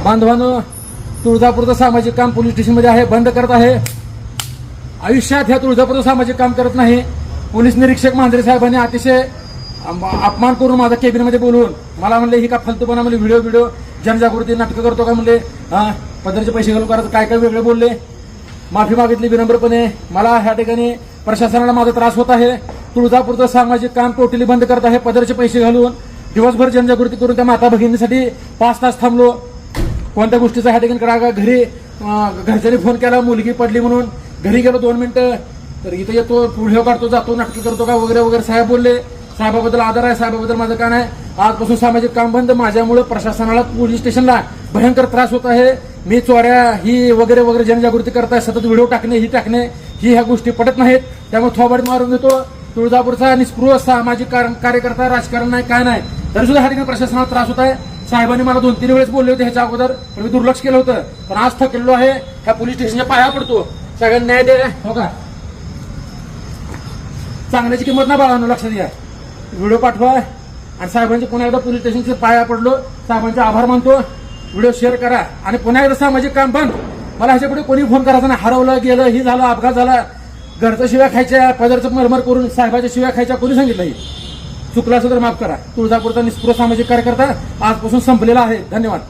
बांधवांनो, तुळजापूरचं सामाजिक काम पोलीस स्टेशनमध्ये आहे, बंद करत आहे. आयुष्यात ह्या तुळजापूरचं सामाजिक काम करत नाही. पोलीस निरीक्षक मांजरे साहेबांनी अतिशय अपमान करून माझा केबिनमध्ये बोलवून मला म्हणले ही का फालतूपणा म्हणजे व्हिडिओ जनजागृती नाटकं करतो का म्हणले, पदरचे पैसे घालून करत काय काय वेगळे बोलले. माफी मागितली विनम्रपणे. मला ह्या ठिकाणी प्रशासनाला माझा त्रास होत आहे. तुळजापूरचं सामाजिक काम टोटली बंद करत आहे. पदरचे पैसे घालून दिवसभर जनजागृती करून त्या माता भगिनीसाठी 5 तास थांबलो. कोणत्या गोष्टीचा ह्या ठिकाणी करा. घरी घरच्यांनी फोन केला मुलगी पडली म्हणून. घरी गेलो 2 मिनिटं तर इथं येतो, व्हिडिओ काढतो, जातो, नाटकी करतो का वगैरे वगैरे. साहेब बोलले. साहेबाबद्दल आदर आहे, साहेबाबद्दल माझं काय नाही. आजपासून सामाजिक काम बंद. माझ्यामुळे प्रशासनाला पोलीस स्टेशनला भयंकर त्रास होत आहे. मी चोऱ्या ही वगैरे वगैरे जनजागृती करताय, सतत व्हिडिओ टाकणे ही ह्या गोष्टी पटत नाहीत. त्यामुळे थोबाड मारून घेतो. तुळजापूरचा निस्पृह सामाजिक कार्यकर्ता, राजकारण नाही काय नाही, तरी सुद्धा ह्या ठिकाणी प्रशासनाला त्रास होत आहे. साहेबांनी मला 2-3 वेळेस बोलले होते ह्याच्या अगोदर, पण मी दुर्लक्ष केलं होतं. पण आज थकलेलो आहे. ह्या पोलीस स्टेशनच्या पाया पडतो. सगळ्यांना न्याय द्या. हो का, चांगल्याची किंमत ना बाळांनो, लक्षात घ्या. व्हिडिओ पाठवा आणि साहेबांचे पुन्हा एकदा पोलीस स्टेशनचे पाया पडलो. साहेबांचे आभार मानतो. व्हिडिओ शेअर करा आणि पुन्हा एकदा सामाजिक काम बंद. मला ह्याच्यापुढे कोणी फोन करायचा नाही. हरवलं गेलं, ही झालं, अपघात झाला, घरचं शिव्या खायच्या, पदरचं मरमर करून साहेबाच्या शिव्या खायच्या, कोणी सांगितलं? चुकलं असं तर माफ करा. तुळजापूरचा निस्पृह सामाजिक कार्यकर्ता आजपासून संपलेला आहे. धन्यवाद.